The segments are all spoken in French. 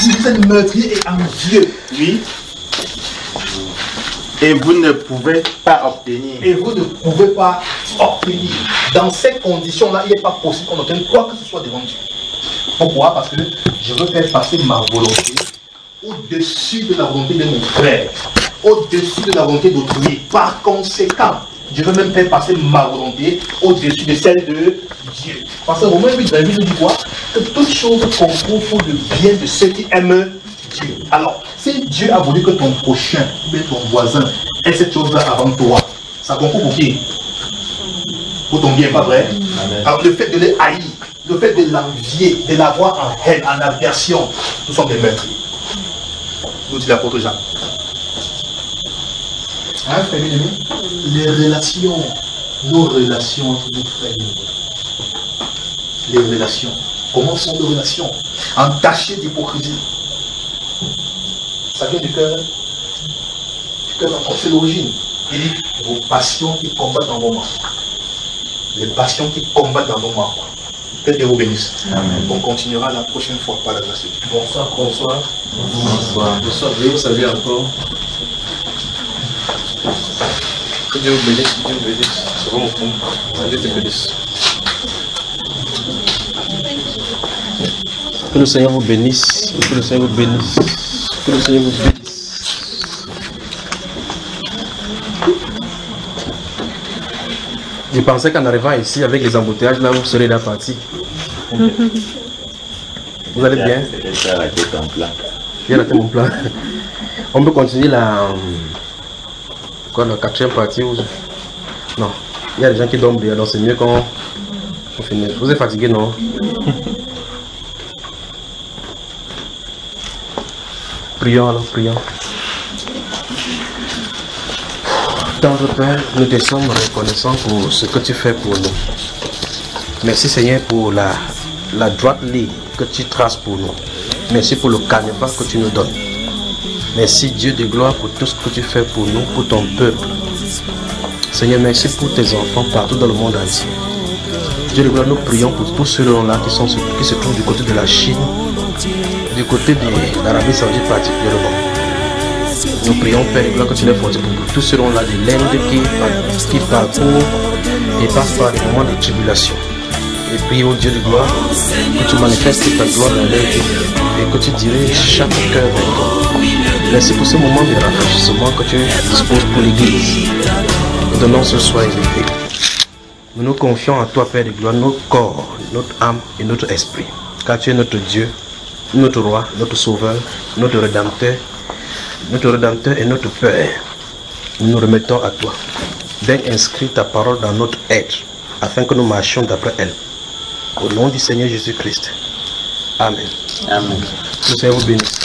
si vous êtes meurtrier et envieux, oui. Et vous ne pouvez pas obtenir. Et vous ne pouvez pas obtenir. Dans ces conditions-là, il n'est pas possible qu'on obtienne quoi que ce soit devant Dieu. Pourquoi? Parce que je veux faire passer ma volonté au-dessus de la volonté de mon frère, au-dessus de la volonté d'autrui. Par conséquent, je veux même faire passer ma volonté au-dessus de celle de Dieu. Parce que Romains 8, 28 nous dit quoi? Que toutes choses concourent pour le bien de ceux qui aiment Dieu. Alors, si Dieu a voulu que ton prochain, ou bien ton voisin, ait cette chose-là avant toi, ça concourt pour qui? Pour ton bien, pas vrai? Amen. Alors, le fait de les haïr, le fait de l'envier, de l'avoir en haine, en aversion, nous sommes des meurtriers. Nous dit l'apôtre Jean. Hein, frère bien-aimé? Les relations, nos relations entre nos frères et les relations. Comment sont nos relations? Entachées d'hypocrisie. Ça vient du cœur. Du cœur, c'est l'origine. Il dit vos passions qui combattent dans vos membres. Les passions qui combattent dans vos membres. Que Dieu vous bénisse. Amen. On continuera la prochaine fois par la grâce de Dieu. Bonsoir, bonsoir. Bonsoir. Bonsoir. Je vous salue encore. Que Dieu vous bénisse. Que Dieu vous bénisse. C'est bon, mon frère. Dieu te bénisse. Que le Seigneur vous bénisse. Que le Seigneur vous bénisse. Que le Seigneur vous bénisse. Je pensais qu'en arrivant ici avec les embouteillages, là, vous serez déjà parti. Vous allez bien? J'ai raté ton plan. J'ai raté mon plan. On peut continuer la quatrième partie où... Non, il y a des gens qui dorment bien, donc c'est mieux qu'on finisse. Vous êtes fatigué, non? Prions alors, prions. Tendre Père, nous te sommes reconnaissants pour ce que tu fais pour nous. Merci Seigneur pour la droite ligne que tu traces pour nous. Merci pour le canevas que tu nous donnes. Merci Dieu de gloire pour tout ce que tu fais pour nous, pour ton peuple. Seigneur, merci pour tes enfants partout dans le monde entier. Dieu de gloire, nous prions pour tous ceux-là qui se trouvent du côté de la Chine, du côté de l'Arabie Saoudite particulièrement. Nous prions, Père de gloire, que tu les fortifies pour tous ceux-là de l'Inde qui parcourent et passent par des moments de tribulation. Et puis, oh Dieu de gloire, que tu manifestes ta gloire dans leur vie et que tu diriges chaque cœur vers toi. Merci pour ce moment de rafraîchissement que tu disposes pour l'Église. Que ton nom soit élevé. Nous nous confions en toi, Père de gloire, notre corps, notre âme et notre esprit. Car tu es notre Dieu, notre roi, notre sauveur, notre rédempteur et notre Père. Nous nous remettons à toi. Viens inscrire ta parole dans notre être, afin que nous marchions d'après elle. Au nom du Seigneur Jésus-Christ. Amen. Amen. Que le Seigneur vous bénisse.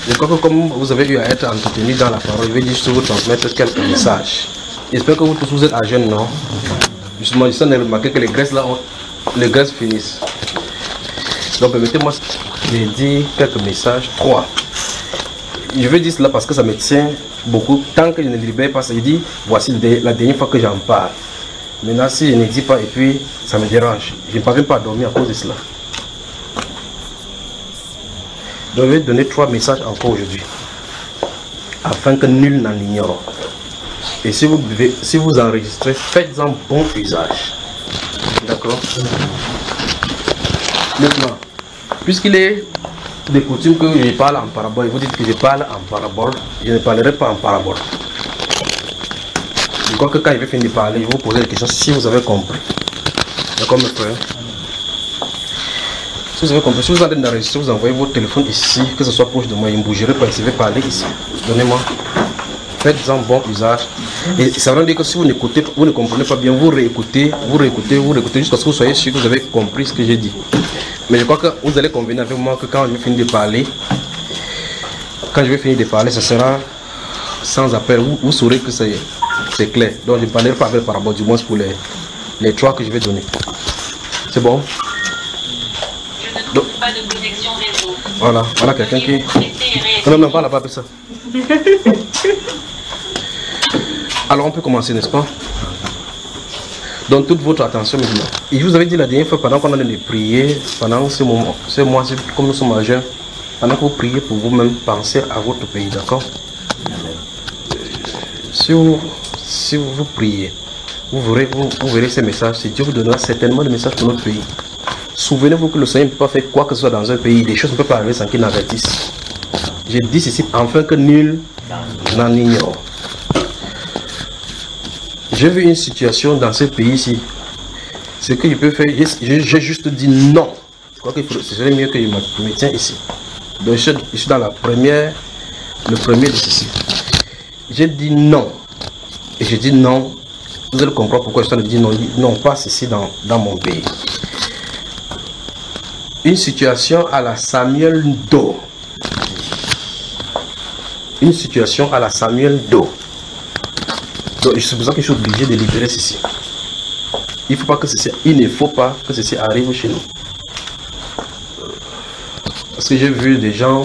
Je crois que comme vous avez eu à être entretenu dans la parole, je vais juste vous transmettre quelques messages. J'espère que vous tous vous êtes à jeûne, non? Justement, je ai remarqué que les graisses là, les graisses finissent. Donc permettez-moi de dire quelques messages. 3. Je veux dire cela parce que ça me tient beaucoup. Tant que je ne libère pas ça, je dis voici la dernière fois que j'en parle. Maintenant, si je ne dis pas et puis ça me dérange, je ne parviens pas à dormir à cause de cela. Donc, je vais donner 3 messages encore aujourd'hui, afin que nul n'en ignore. Et si vous enregistrez, faites-en bon usage. D'accord? Maintenant, puisqu'il est de coutume que je parle en parabole, vous dites que je parle en parabole, je ne parlerai pas en parabole. Je crois que quand je vais finir de parler, je vais vous poser des questions si vous avez compris. D'accord, mes frères? Si vous avez compris, si vous êtes en train d'enregistrer, vous envoyez votre téléphone ici, que ce soit proche de moi, je ne bougerai pas, je vais parler ici. Donnez-moi. Faites-en bon usage. Et ça veut dire que si vous n'écoutez, vous ne comprenez pas bien, vous réécoutez jusqu'à ce que vous soyez sûr que vous avez compris ce que j'ai dit. Mais je crois que vous allez convenir avec moi que quand je vais finir de parler, ce sera sans appel. Vous saurez que c'est clair. Donc je ne parlerai pas avec le parabole, du moins pour les 3 que je vais donner. C'est bon? Je ne trouve pas de connexion réseau. Voilà quelqu'un qui... Non, pas là-bas, ça. Alors on peut commencer, n'est-ce pas? Donc toute votre attention maintenant. Et je vous avais dit la dernière fois, pendant qu'on a prié, pendant ce moment, ce mois, comme nous sommes majeurs, pendant que vous priez pour vous-même, pensez à votre pays, d'accord? Si vous priez, vous verrez ces messages. Dieu vous donnera certainement des messages pour notre pays. Souvenez-vous que le Seigneur ne peut pas faire quoi que ce soit dans un pays. Des choses ne peuvent pas arriver sans qu'il n'avertisse. Je dis ceci afin que nul n'en ignore. J'ai vu une situation dans ce pays-ci. Ce que je peux faire, j'ai juste dit non. Je crois que ce serait mieux que je me tienne ici. Donc je suis dans le premier de ceci. J'ai dit non. Et j'ai dit non. Vous allez comprendre pourquoi je suis en train de dire non. Non, pas ceci dans mon pays. Une situation à la Samuel Doe. Une situation à la Samuel Doe. Donc c'est pour ça que je suis obligé de libérer ceci. Il ne faut pas que ceci arrive chez nous. Parce que j'ai vu des gens.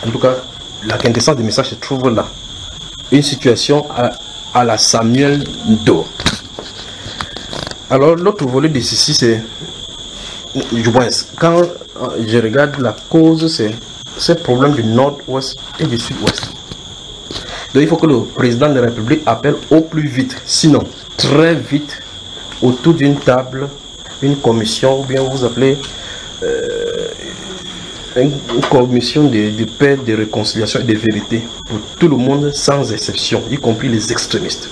En tout cas, la quintessence des messages se trouve là. Une situation à la Samuel Doe. Alors l'autre volet de ceci, c'est, quand je regarde la cause, c'est ce problème du nord-ouest et du sud-ouest. Donc il faut que le président de la République appelle au plus vite, sinon très vite, autour d'une table, une commission, ou bien vous appelez une commission de paix, de réconciliation et de vérité pour tout le monde sans exception, y compris les extrémistes.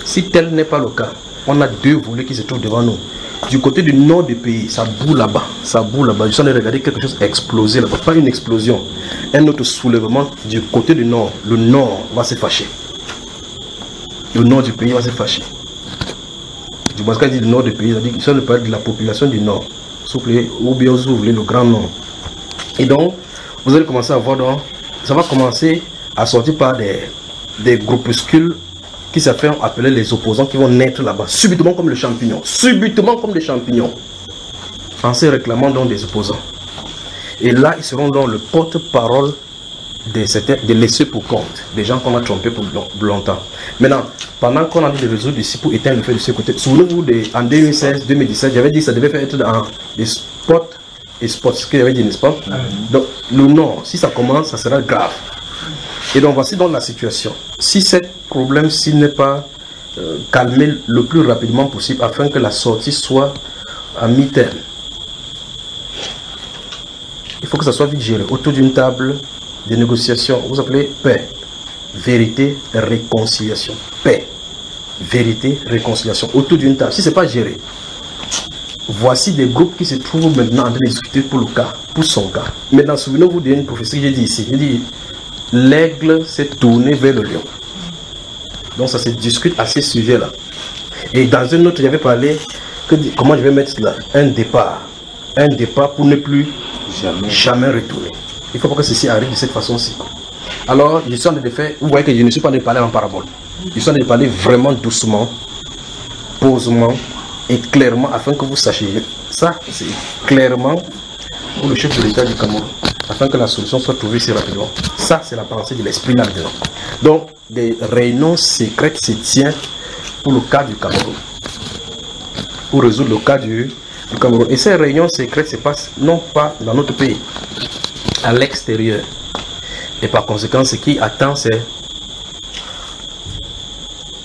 Si tel n'est pas le cas, on a deux volets qui se trouvent devant nous. Du côté du nord du pays, ça boue là-bas, ça boue là-bas. Je suis en train de regarder quelque chose exploser là-bas, pas une explosion, un autre soulèvement du côté du nord. Le nord va se fâcher. Le nord du pays va se fâcher. Du moins, quand il dit le nord du pays, ça dit que ne parle de la population du nord. Ou bien vous voulez le grand nord. Et donc, vous allez commencer à voir, donc, ça va commencer à sortir par des groupuscules qui s'appellent appeler les opposants qui vont naître là-bas, subitement comme les champignons, en se réclamant donc des opposants. Et là, ils seront donc le porte-parole de laisser pour compte, des gens qu'on a trompés pour longtemps. Maintenant, pendant qu'on a dit de résoudre ici pour éteindre le feu de ce côté, souvenez-vous en 2016-2017, j'avais dit que ça devait faire être dans des spots et spots, ce que j'avais dit, n'est-ce pas? Donc, le non, si ça commence, ça sera grave. Et donc voici donc la situation. Si ce problème-ci n'est pas calmé le plus rapidement possible afin que la sortie soit à mi-terme, il faut que ça soit vite géré autour d'une table de négociation. Vous appelez paix, vérité, réconciliation. Paix, vérité, réconciliation autour d'une table. Si ce n'est pas géré, voici des groupes qui se trouvent maintenant en train de discuter pour le cas, pour son cas. Maintenant, souvenez-vous d'une prophétie que j'ai dit ici. J'ai dit l'aigle s'est tourné vers le lion. Donc ça se discute à ces sujets-là. Et dans un autre, j'avais parlé que comment je vais mettre cela, un départ pour ne plus jamais retourner. Il ne faut pas que ceci arrive de cette façon-ci. Alors, je suis en train de faire, vous voyez que je ne suis pas en train de parler en parabole. Je suis en train de parler vraiment doucement, posément et clairement afin que vous sachiez. Ça, c'est clairement pour le chef de l'État du Cameroun, afin que la solution soit trouvée si rapidement. Ça, c'est la pensée de l'esprit là-dedans. Donc, des réunions secrètes se tiennent pour le cas du Cameroun, pour résoudre le cas du Cameroun. Et ces réunions secrètes se passent non pas dans notre pays, à l'extérieur. Et par conséquent, ce qui attend, c'est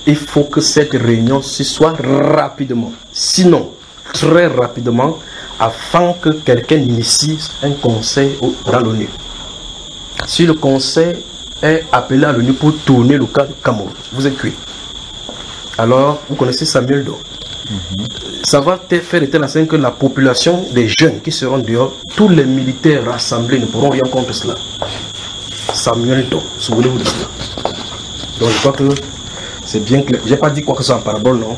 il faut que cette réunion se soit rapidement, sinon très rapidement, afin que quelqu'un initie un conseil dans l'ONU. Si le conseil est appelé à l'ONU pour tourner le cas du Cameroun, vous êtes cuit. Alors, vous connaissez Samuel Doe. Ça va faire de telle façon que la population des jeunes qui seront dehors, tous les militaires rassemblés ne pourront rien contre cela. Samuel Doe, souvenez-vous de cela. Donc je crois que c'est bien clair. Je n'ai pas dit quoi que ce soit en parabole, non?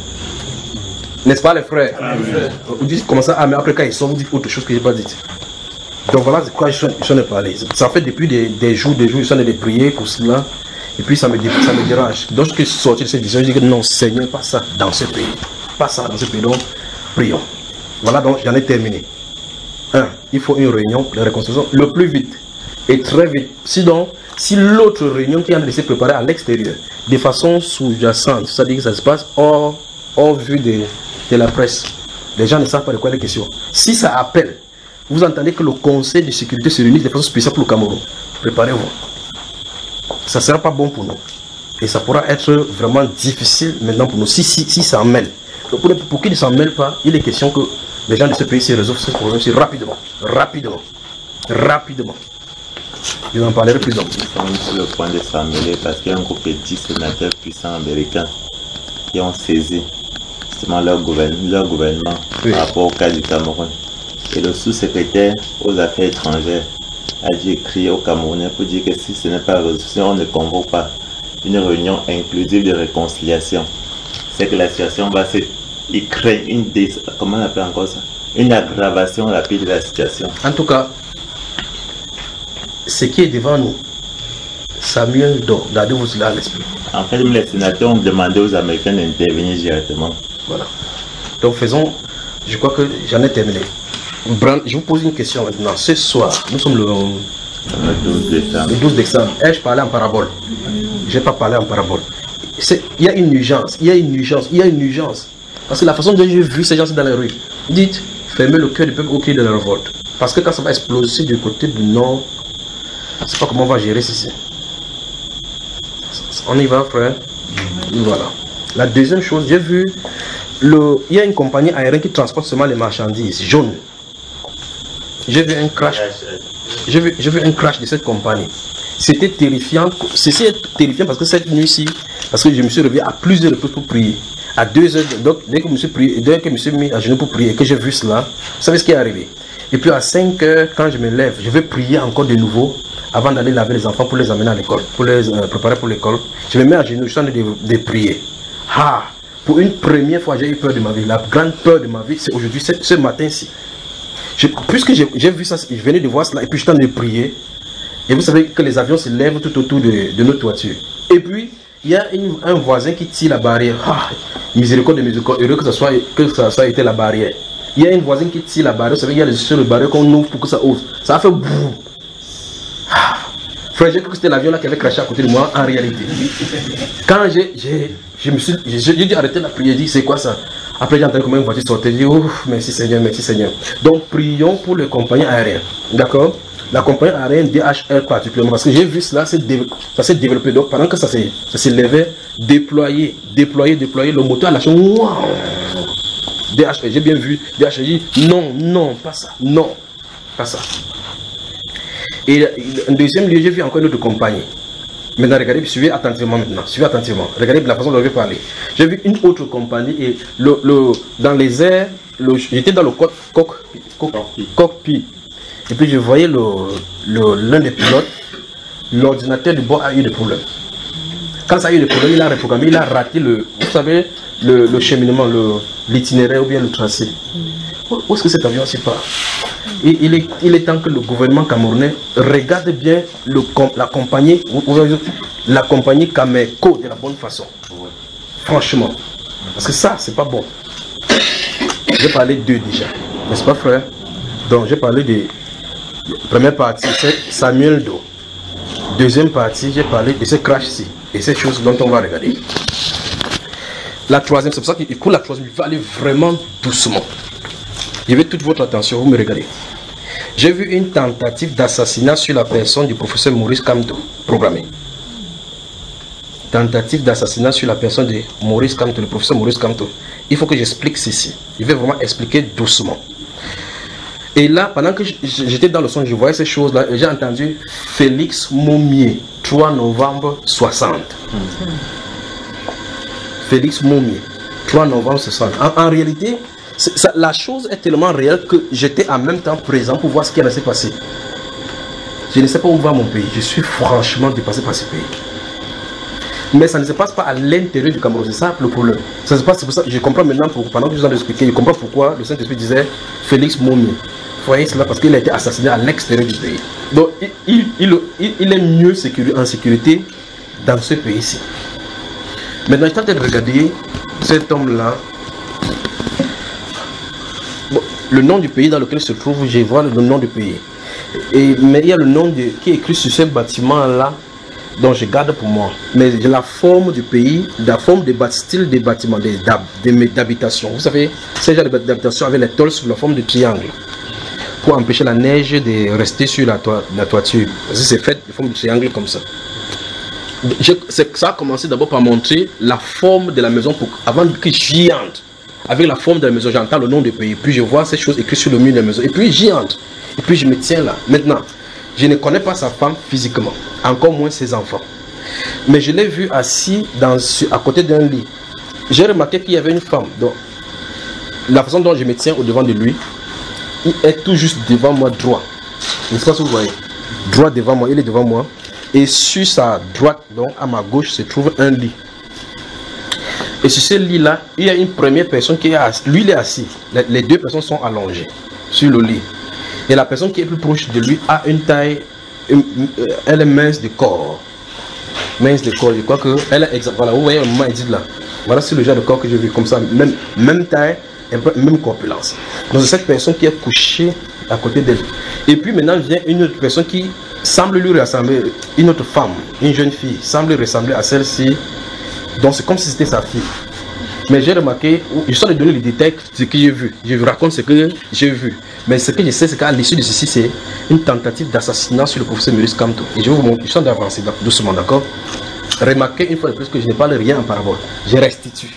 N'est-ce pas les frères? Vous dites comme ça, mais après quand ils sont, vous dites autre chose que je n'ai pas dit. Donc voilà de quoi je suis en train de parler. Ça fait depuis des jours, je suis en train de prier pour cela. Et puis ça me dérange. Donc je suis sorti de cette vision, je dis que non, Seigneur, pas ça dans ce pays. Pas ça dans ce pays, donc prions. Voilà, donc j'en ai terminé. Il faut une réunion de réconciliation le plus vite. Et très vite. Sinon, si l'autre réunion qui est en train de se préparer à l'extérieur, de façon sous-jacente, c'est-à-dire que ça se passe hors vue de la presse, les gens ne savent pas de quoi il est question. Si ça appelle, vous entendez que le Conseil de sécurité se réunit de façon spéciale pour le Cameroun, préparez-vous. Ça ne sera pas bon pour nous. Et ça pourra être vraiment difficile maintenant pour nous, si ça en mêle. Donc pour qu'ils ne s'en mêlent pas, il est question que les gens de ce pays se résolvent ce problème rapidement. Rapidement. Je en parlerai plus tard. Ils sont sur le point de s'en mêler parce qu'il y a un groupe de 10 sénateurs puissants américains qui ont saisi justement leur gouvernement oui. Par rapport au cas du Cameroun. Et le sous-secrétaire aux affaires étrangères a dû écrire aux Camerounais pour dire que si ce n'est pas résolu, on ne convoque pas une réunion inclusive de réconciliation. C'est que la situation va se... Il crée comment on appelle encore ça? Une aggravation rapide de la situation. En tout cas, ce qui est devant nous, Samuel Doe, gardez-vous cela à l'esprit. En fait, les sénateurs ont demandé aux Américains d'intervenir directement. Voilà. Donc faisons, je crois que j'en ai terminé. Je vous pose une question maintenant. Ce soir, nous sommes le 12 décembre. Ai-je parlé en parabole? Je n'ai pas parlé en parabole. Il y a une urgence, Parce que la façon dont j'ai vu ces gens dans les rues, dites, fermez le cœur du peuple au cri de la révolte. Parce que quand ça va exploser du côté du nord, je ne sais pas comment on va gérer ceci. On y va, frère. Voilà. La deuxième chose, j'ai vu, il y a une compagnie aérienne qui transporte seulement les marchandises jaunes. J'ai vu un crash. J'ai vu un crash de cette compagnie. C'était terrifiant. Ceci est terrifiant parce que cette nuit-ci, parce que je me suis réveillé à plusieurs reprises pour prier. À 2 heures, donc dès que je me suis mis à genoux pour prier et que j'ai vu cela, vous savez ce qui est arrivé. Et puis à 5 heures, quand je me lève, je vais prier encore de nouveau avant d'aller laver les enfants pour les amener à l'école, pour les préparer pour l'école. Je me mets à genoux, je suis en train de prier. Ah, pour une première fois, j'ai eu peur de ma vie. La grande peur de ma vie, c'est aujourd'hui, ce matin-ci. Puisque j'ai vu ça, je venais de voir cela et puis je suis en train de prier. Et vous savez que les avions se lèvent tout autour de nos toitures. Et puis, il y a un voisin qui tire la barrière. Ah, miséricorde, heureux que ça soit été la barrière. Il y a une voisine qui tire la barrière. Vous savez, il y a sur le barrière qu'on ouvre pour que ça ouvre. Ça a fait boum. Ah. Frère, j'ai cru que c'était l'avion là qui avait craché à côté de moi en réalité. Quand j'ai dû arrêter la prière, j'ai dit, c'est quoi ça? Après, j'ai entendu comment une voiture sortait. J'ai dit, oh, merci Seigneur, merci Seigneur. Donc, prions pour les compagnies aériennes. D'accord? La compagnie aérienne DHL particulièrement, parce que j'ai vu cela, ça s'est développé. Donc, pendant que ça s'est levé, déployé, le moteur a lâché. Wow. DHL, j'ai bien vu. DHL dit, non, pas ça. Non, pas ça. Et en deuxième lieu, j'ai vu encore une autre compagnie. Maintenant, regardez, suivez attentivement maintenant. Suivez attentivement. Regardez la façon dont je vais parler. J'ai vu une autre compagnie et dans les airs, j'étais dans le cockpit. Et puis je voyais l'un des pilotes, l'ordinateur du bord a eu des problèmes. Quand ça a eu des problèmes, il a reprogrammé, il a raté le cheminement, l'itinéraire ou bien le tracé. Où est-ce que cet avion s'y part? Et il est temps que le gouvernement camerounais regarde bien la compagnie Cameco de la bonne façon. Franchement. Parce que ça, c'est pas bon. J'ai parlé d'eux déjà. N'est-ce pas, frère? Donc, j'ai parlé de première partie, c'est Samuel Doe. Deuxième partie, j'ai parlé de ce crash-ci et ces choses dont on va regarder. La troisième, c'est pour ça que pour la troisième, il va aller vraiment doucement. Je veux toute votre attention, vous me regardez. J'ai vu une tentative d'assassinat sur la personne du professeur Maurice Kamto, programmée. Tentative d'assassinat sur la personne de Maurice Kamto, le professeur Maurice Kamto. Il faut que j'explique ceci. Je vais vraiment expliquer doucement. Et là, pendant que j'étais dans le son, je voyais ces choses-là, j'ai entendu Félix Moumié, 3 novembre 60. Félix Moumié, 3 novembre 60. En réalité, la chose est tellement réelle que j'étais en même temps présent pour voir ce qui allait se passer. Je ne sais pas où va mon pays. Je suis franchement dépassé par ce pays. Mais ça ne se passe pas à l'intérieur du Cameroun. C'est ça le problème. Ça se passe, c'est pour ça que je comprends maintenant, pendant que je vous en ai expliqué, je comprends pourquoi le Saint-Esprit disait Félix Moumié. Vous voyez cela parce qu'il a été assassiné à l'extérieur du pays. Donc il est mieux en sécurité dans ce pays-ci. Maintenant, je suis en train de regarder cet homme-là. Bon, le nom du pays dans lequel il se trouve, je vois le nom du pays. Mais il y a le nom qui est écrit sur ce bâtiment-là, dont je garde pour moi. Mais la forme du pays, la forme des style des bâtiments, d'habitation. Vous savez, ces genre d'habitation avec les tôles sous la forme de triangle. Pour empêcher la neige de rester sur la toiture. C'est fait de forme de triangle comme ça. Ça a commencé d'abord par montrer la forme de la maison avant que j'y entre. Avec la forme de la maison, j'entends le nom du pays. Puis je vois ces choses écrites sur le mur de la maison. Et puis j'y entre. Et puis je me tiens là. Maintenant, je ne connais pas sa femme physiquement. Encore moins ses enfants. Mais je l'ai vu assis à côté d'un lit. J'ai remarqué qu'il y avait une femme. Donc, la façon dont je me tiens au-devant de lui, il est tout juste devant moi droit. Je ne sais pas si vous voyez. Droit devant moi, il est devant moi. Et sur sa droite, donc à ma gauche, se trouve un lit. Et sur ce lit-là, il y a une première personne qui est assise. Lui, il est assis. Les deux personnes sont allongées sur le lit. Et la personne qui est plus proche de lui a une taille, elle est mince de corps. Mince de corps, je crois qu'elle est exact. Voilà, vous voyez le moment, il dit là. Voilà, c'est le genre de corps que j'ai vu comme ça. Même taille, même corpulence. Donc c'est cette personne qui est couchée à côté d'elle. Et puis maintenant vient une autre personne qui semble lui ressembler, une autre femme, une jeune fille, semble ressembler à celle-ci. Donc c'est comme si c'était sa fille. Mais j'ai remarqué, je suis de donner les détails de ce que j'ai vu. Je vous raconte ce que j'ai vu. Mais ce que je sais, c'est qu'à l'issue de ceci, c'est une tentative d'assassinat sur le professeur Maurice Kamto. Et je vais vous montrer, je suis en train d'avancer doucement, d'accord? Remarquez une fois de plus que je ne parle rien en parabole. Je restitue.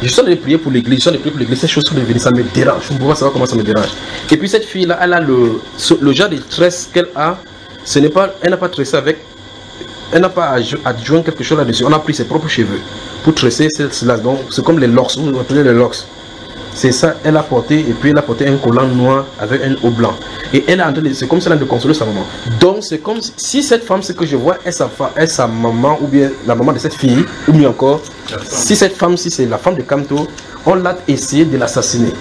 Je suis en train de prier pour l'église, je suis en train de prier pour l'église. Ces choses sont devenues, ça me dérange. Je ne peux pas savoir comment ça me dérange. Et puis cette fille-là, elle a le genre de tresse qu'elle a. Ce n'est pas, elle n'a pas tressé avec. Elle n'a pas adjoint quelque chose là-dessus. On a pris ses propres cheveux pour tresser cela. Donc c'est comme les locks, vous appelez les locks. C'est ça, elle a porté, et puis elle a porté un collant noir avec un haut blanc. Et elle a entendu, c'est comme si elle a de consoler sa maman. Donc c'est comme si cette femme, ce que je vois, est sa maman, ou bien la maman de cette fille, ou bien encore, si cette femme, si c'est la femme de Kamto, on l'a essayé de l'assassiner.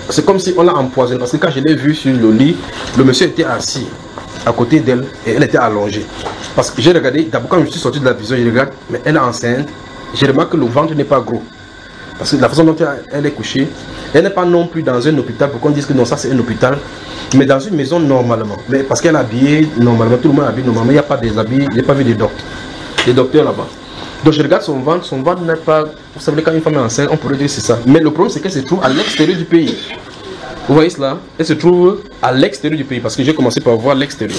C'est comme si on l'a empoisonné. Parce que quand je l'ai vu sur le lit, le monsieur était assis à côté d'elle et elle était allongée. Parce que j'ai regardé, d'abord quand je suis sorti de la vision, je regarde, mais elle est enceinte. Je remarque que le ventre n'est pas gros. Parce que la façon dont elle est couchée, elle n'est pas non plus dans un hôpital pour qu'on dise que non, ça c'est un hôpital, mais dans une maison normalement. Mais parce qu'elle est habillée normalement, tout le monde est habillé normalement, il n'y a pas des habits, il n'y a pas vu des docteurs là-bas. Donc je regarde son ventre n'est pas. Vous savez, quand une femme est enceinte, on pourrait dire que c'est ça. Mais le problème c'est qu'elle se trouve à l'extérieur du pays. Vous voyez cela? Elle se trouve à l'extérieur du pays parce que j'ai commencé par voir l'extérieur.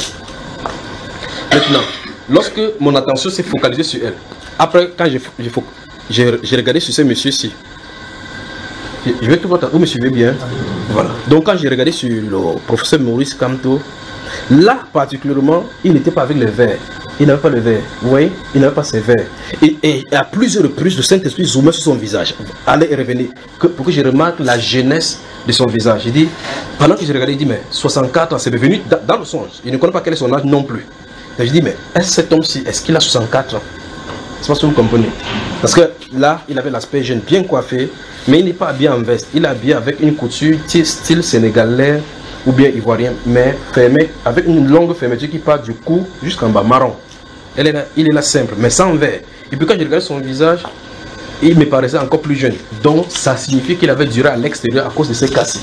Maintenant, lorsque mon attention s'est focalisée sur elle, après quand j'ai regardé sur ce monsieur-ci, je vais tout voir, vous me suivez bien? Voilà. Donc quand j'ai regardé sur le professeur Maurice Kamto, là particulièrement, il n'était pas avec les verres. Il n'avait pas le verre. Vous voyez? Il n'avait pas ses verres. Et à plusieurs reprises, le Saint-Esprit zoomait sur son visage. Allez et revenez. Pour que je remarque la jeunesse de son visage. J'ai dit, pendant que je regardais, il dit, mais 64 ans, c'est revenu dans le songe. Il ne connaît pas quel est son âge non plus. Et je dis, mais cet homme-ci, est-ce qu'il a 64 ans? C'est pas ce que vous comprenez. Parce que là, il avait l'aspect jeune, bien coiffé, mais il n'est pas habillé en veste. Il est habillé avec une couture style sénégalais ou bien ivoirien, mais fermé, avec une longue fermeture qui part du cou jusqu'en bas, marron. Il est là simple, mais sans verre. Et puis quand je regarde son visage, il me paraissait encore plus jeune. Donc ça signifie qu'il avait duré à l'extérieur à cause de ses cassis.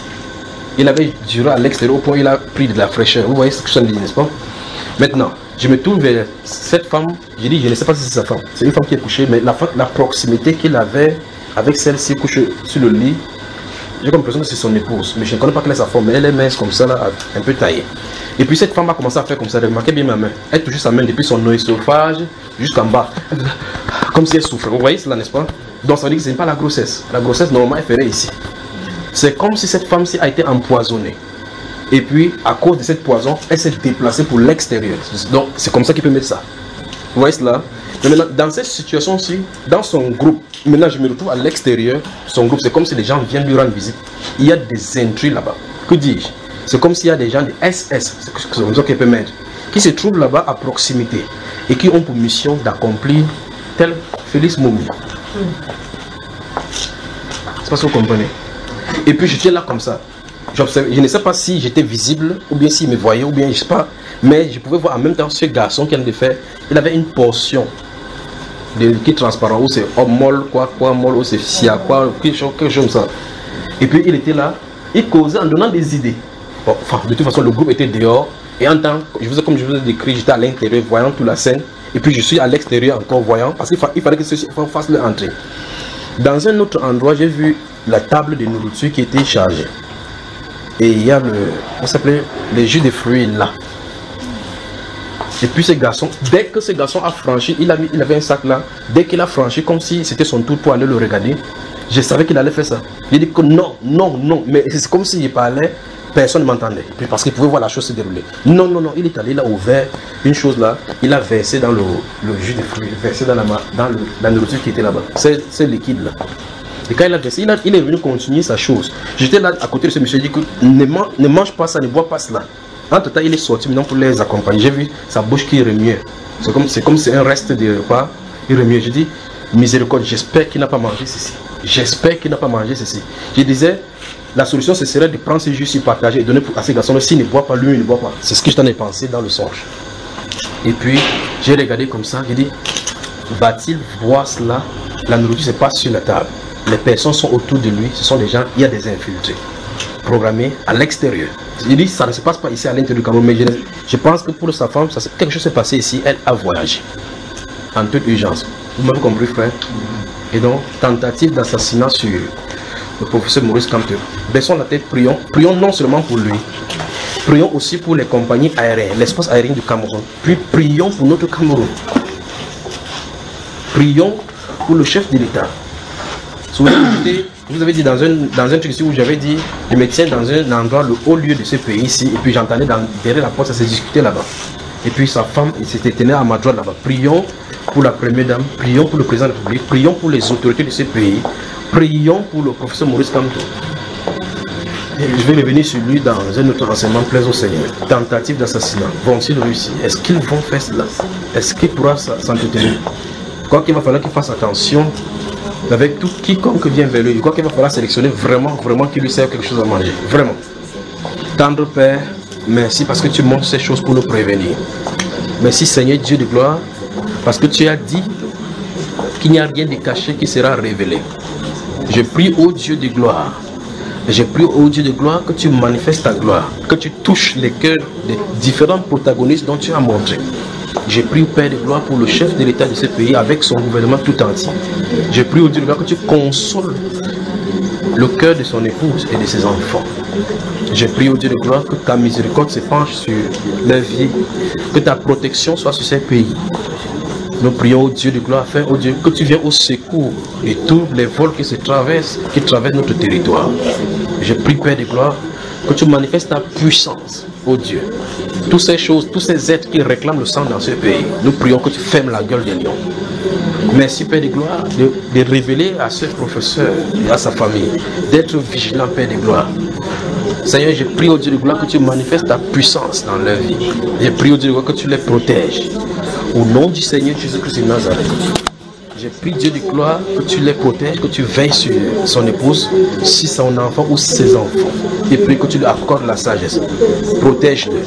Il avait duré à l'extérieur au point où il a pris de la fraîcheur. Vous voyez ce que je dis, n'est-ce pas? Maintenant, je me tourne vers cette femme. Je dis, je ne sais pas si c'est sa femme. C'est une femme qui est couchée, mais la proximité qu'il avait avec celle-ci couchée sur le lit, j'ai comme l'impression que c'est son épouse. Mais je ne connais pas quelle est sa forme, mais elle est mince comme ça, là, un peu taillée. Et puis cette femme a commencé à faire comme ça. Remarquez bien ma main. Elle touche sa main depuis son œsophage jusqu'en bas. Comme si elle souffre. Vous voyez cela, n'est-ce pas? Donc ça veut dire que ce n'est pas la grossesse. La grossesse, normalement, elle ferait ici. C'est comme si cette femme-ci a été empoisonnée. Et puis, à cause de cette poison, elle s'est déplacée pour l'extérieur. Donc, c'est comme ça qu'il peut mettre ça. Vous voyez cela? Mais maintenant, dans cette situation-ci, dans son groupe, maintenant je me retrouve à l'extérieur, son groupe, c'est comme si les gens viennent lui rendre visite. Il y a des intrus là-bas. Que dis-je? C'est comme s'il y a des gens de SS, c'est comme ça qu'il peut mettre, qui se trouvent là-bas à proximité et qui ont pour mission d'accomplir tel Félix Moumi. C'est pas ce que vous comprenez? Et puis j'étais là comme ça. Je ne sais pas si j'étais visible, ou bien s'il me voyait, ou bien je ne sais pas. Mais je pouvais voir en même temps ce garçon qui en a fait. Il avait une portion de liquide transparent, ou c'est molle, quoi, molle, ou c'est sia, quoi, quelque chose comme ça. Et puis il était là, il causait en donnant des idées. Bon, enfin, de toute façon, le groupe était dehors. Et en tant que, comme je vous ai décrit, j'étais à l'intérieur voyant toute la scène. Et puis je suis à l'extérieur encore voyant, parce qu'il fallait que ceux-ci fassent leur entrée. Dans un autre endroit, j'ai vu la table de nourriture qui était chargée. Et il y a on s'appelait les jus de fruits là. Et puis ce garçon, dès que ce garçon a franchi, il avait un sac là. Dès qu'il a franchi, comme si c'était son tour pour aller le regarder, je savais qu'il allait faire ça. Il dit que non, non, non. Mais c'est comme s'il parlait, personne ne m'entendait. Puis parce qu'il pouvait voir la chose se dérouler. Non, non, non. Il est allé, il a ouvert une chose là. Il a versé dans le jus de fruits, versé dans la nourriture qui était là-bas. C'est liquide là. Et quand il a versé, il est venu continuer sa chose. J'étais là à côté de ce monsieur, il dit que ne mange pas ça, ne bois pas cela. Entre temps, il est sorti maintenant pour les accompagner. J'ai vu sa bouche qui remuait. C'est comme c'est un reste de repas. Il remuait. Je dis, miséricorde, j'espère qu'il n'a pas mangé ceci. J'espère qu'il n'a pas mangé ceci. Je disais, la solution ce serait de prendre ces jus, partager et donner à ces garçons. S'il ne boit pas, lui, il ne boit pas. C'est ce que je t'en ai pensé dans le songe. Et puis, j'ai regardé comme ça. J'ai dit, va-t-il boire cela? La nourriture, c'est pas sur la table. Les personnes sont autour de lui. Ce sont des gens, il y a des infiltrés programmés à l'extérieur. Il dit ça ne se passe pas ici à l'intérieur du Cameroun, mais je pense que pour sa femme, quelque chose s'est passé ici, elle a voyagé en toute urgence. Vous m'avez compris, frère? Et donc, tentative d'assassinat sur le professeur Maurice Kamto. Baissons la tête, prions. Prions non seulement pour lui, prions aussi pour les compagnies aériennes, l'espace aérien du Cameroun. Puis prions pour notre Cameroun. Prions pour le chef de l'État. Vous avez dit dans un truc ici où j'avais dit, je me tiens dans un endroit, le haut lieu de ce pays ici, et puis j'entendais derrière la porte, ça s'est discuté là-bas. Et puis sa femme, il s'était tenu à ma droite là-bas. Prions pour la première dame, prions pour le président de la République, prions pour les autorités de ce pays, prions pour le professeur Maurice Kamto. Et je vais revenir sur lui dans un autre enseignement, plaise au Seigneur. Tentative d'assassinat, vont-ils réussir? Est-ce qu'ils vont faire cela? Est-ce qu'il pourra s'entretenir? Quoi qu'il va falloir qu'il fasse attention avec tout quiconque vient vers lui. Je crois qu'il va falloir sélectionner vraiment qu'il lui serve quelque chose à manger. Vraiment. Tendre Père, merci parce que tu montres ces choses pour nous prévenir. Merci Seigneur Dieu de gloire, parce que tu as dit qu'il n'y a rien de caché qui sera révélé. Je prie au Dieu de gloire. Je prie au Dieu de gloire que tu manifestes ta gloire, que tu touches les cœurs des différents protagonistes dont tu as montré. Je prie au Père de gloire pour le chef de l'État de ce pays avec son gouvernement tout entier. Je prie au Dieu de gloire que tu consoles le cœur de son épouse et de ses enfants. Je prie au Dieu de gloire que ta miséricorde se penche sur leur vie, que ta protection soit sur ces pays. Nous prions au Dieu de gloire, afin, au Dieu, que tu viennes au secours de tous les vols qui traversent notre territoire. Je prie, Père de gloire, que tu manifestes ta puissance, ô Dieu. Toutes ces choses, tous ces êtres qui réclament le sang dans ce pays, nous prions que tu fermes la gueule des lions. Merci, Père de gloire, de révéler à ce professeur et à sa famille, d'être vigilant, Père de gloire. Seigneur, je prie au Dieu de gloire que tu manifestes ta puissance dans leur vie. Je prie au Dieu de gloire que tu les protèges. Au nom du Seigneur Jésus-Christ de Nazareth. Je prie Dieu de gloire que tu les protèges, que tu veilles sur son épouse, si son enfant ou ses enfants. Et prie que tu lui accordes la sagesse. Protège-le.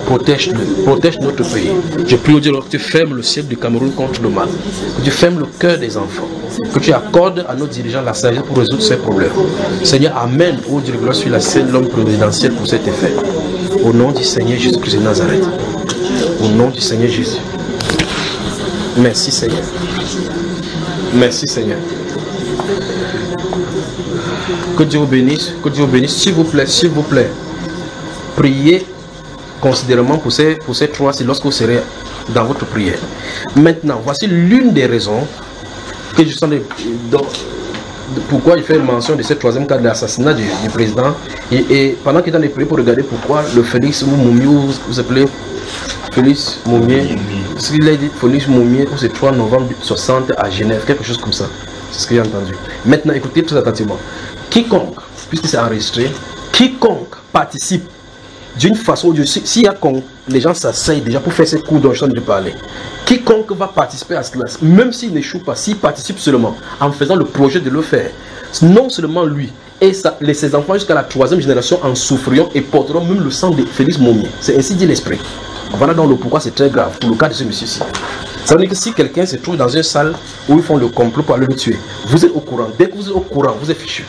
Protège-le. Protège notre pays. Je prie au Dieu que tu fermes le ciel du Cameroun contre le mal. Que tu fermes le cœur des enfants. Que tu accordes à nos dirigeants la sagesse pour résoudre ces problèmes. Seigneur, amène au Dieu de gloire sur la scène l'homme providentiel pour cet effet. Au nom du Seigneur Jésus-Christ de Nazareth. Au nom du Seigneur Jésus. Merci Seigneur. Merci Seigneur. Que Dieu vous bénisse. Que Dieu vous bénisse. S'il vous plaît. Priez considérablement pour ces 3 si lorsque vous serez dans votre prière. Maintenant, voici l'une des raisons que je sens pourquoi il fait mention de ce 3e cas d'assassinat du président. Et pendant qu'il est en prière pour regarder pourquoi le Félix Moumié, vous appelez Félix Moumié, ce qu'il a dit, Félix Moumié, c'est 3 novembre 60 à Genève, quelque chose comme ça. C'est ce que j'ai entendu. Maintenant, écoutez très attentivement. Quiconque, puisque c'est enregistré, quiconque participe d'une façon ou d'une autre, s'il y a les gens s'asseyent déjà pour faire ces cours dont je viens de parler, quiconque va participer à cela, même s'il n'échoue pas, s'il participe seulement en faisant le projet de le faire, non seulement lui et ses enfants jusqu'à la 3e génération en souffriront et porteront même le sang de Félix Moumié. C'est ainsi dit l'esprit. Voilà donc le pourquoi c'est très grave pour le cas de ce monsieur-ci. Ça veut dire que si quelqu'un se trouve dans une salle où ils font le complot pour aller le tuer, vous êtes au courant. Dès que vous êtes au courant, vous êtes fichu.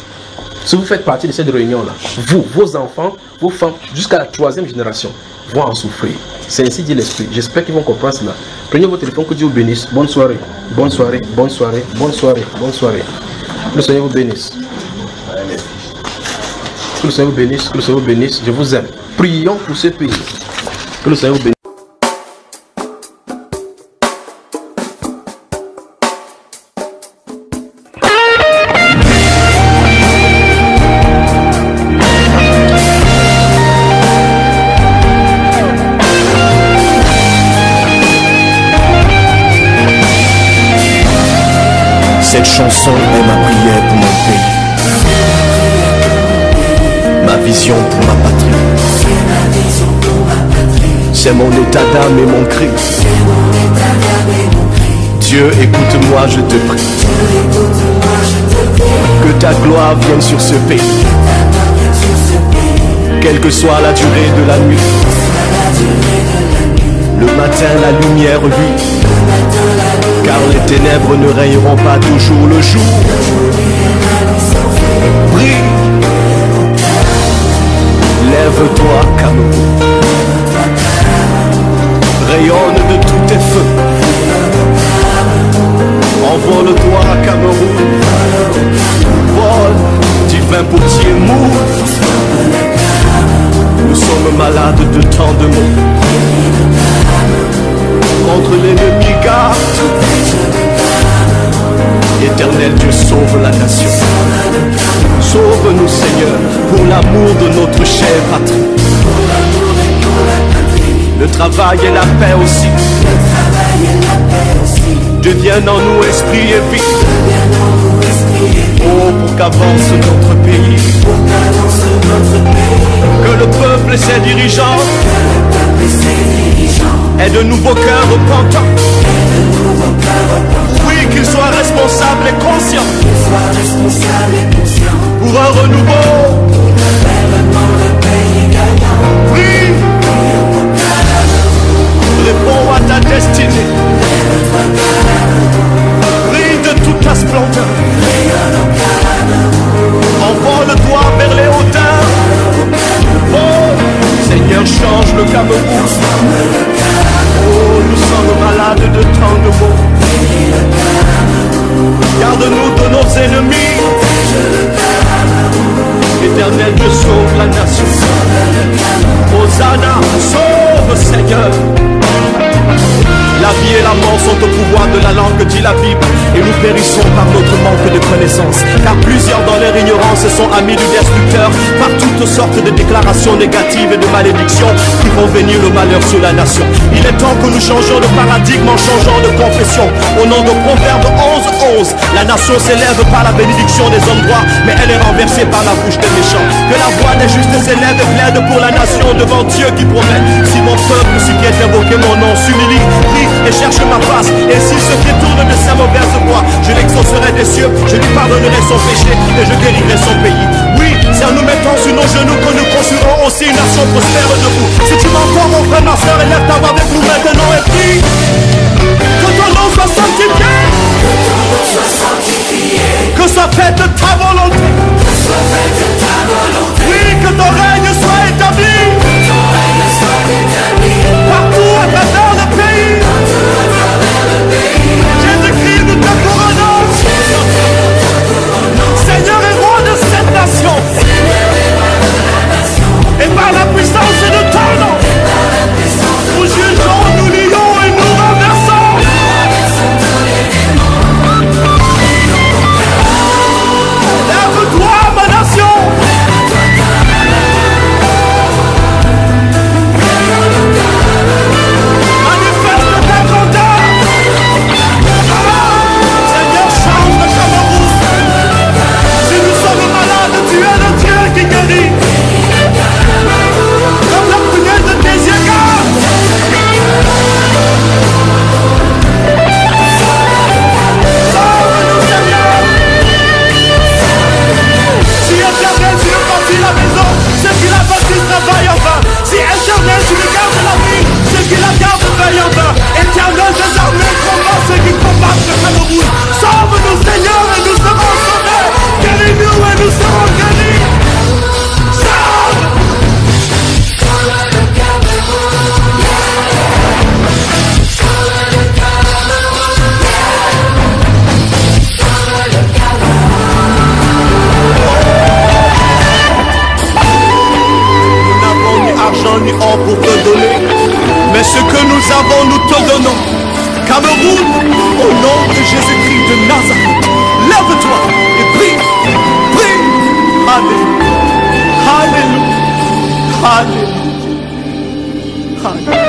Si vous faites partie de cette réunion-là, vous, vos enfants, vos femmes, jusqu'à la 3e génération, vont en souffrir. C'est ainsi dit l'Esprit. J'espère qu'ils vont comprendre cela. Prenez votre téléphone, que Dieu vous bénisse. Bonne soirée, bonne soirée, bonne soirée, bonne soirée, bonne soirée. Que le Seigneur vous bénisse. Que le Seigneur vous bénisse, que le Seigneur vous bénisse. Je vous aime. Prions pour ce pays. Que le Seigneur vous bénisse. Cette chanson est ma prière pour mon pays, ma vision pour ma patrie. C'est mon état d'âme et mon cri. Dieu, écoute-moi, je te prie. Que ta gloire vienne sur ce pays. Quelle que soit la durée de la nuit. Le matin, la lumière vit. Car les ténèbres ne règneront pas toujours le jour. Brille, lève-toi, Cameroun. Rayonne de tous tes feux. Envole-toi, Cameroun. Vole, divin potier mou. Nous sommes malades de tant de mots. Contre l'ennemi garde. Éternel Dieu, sauve la nation. Sauve-nous, Seigneur, pour l'amour de notre chère patrie. Le travail et la paix aussi. Dieu vienne en nous, esprit et vie. Oh, pour qu'avance notre pays. Que le peuple et ses dirigeants aient de nouveaux cœurs repentants. Oui, qu'ils soient responsables et conscients. Pour un renouveau. Oui. Réponds à ta destinée. Brille de toute ta splendeur. Envole-toi vers les hauteurs. Oh, Seigneur, change le Cameroun. Oh, nous sommes malades de tant de mots. Garde-nous de nos ennemis. Éternel Dieu, sauve la nation. Hosanna, sauve Seigneur. La vie et la mort sont au pouvoir de la langue, dit la Bible. Et nous périssons par notre manque de connaissance. Car plusieurs dans leur ignorance sont amis du destructeur. Par toutes sortes de déclarations négatives et de malédictions qui font venir le malheur sur la nation. Il est temps que nous changeons de paradigme en changeant de confession. Au nom de Proverbe 11:11, la nation s'élève par la bénédiction des hommes droits, mais elle est renversée par la bouche des méchants. Que la voix des justes s'élève et plaide pour la nation devant Dieu qui promet. Si mon peuple, si qui est invoqué mon nom, s'humilie, prie et cherche ma face, et s'il se détourne de sa mauvaise voie, je l'exaucerai des cieux, je lui pardonnerai son péché et je guérirai son pays. Oui, c'est en nous mettant sur nos genoux que nous construirons aussi une nation prospère debout. Si tu m'entends, mon frère, ma soeur, élève ta voix avec nous maintenant et prie. Que ton nom soit sanctifié. Que soit faite ta volonté. Oui, que ton règne soit établi. Partout à travers le pays. Jésus-Christ, nous te couronnons. Seigneur et roi de cette nation. Et par la puissance de ton nom, nous Au nom de Jésus-Christ de Nazareth, lève-toi et prie, prie. Alléluia, Alléluia, Alléluia, Alléluia.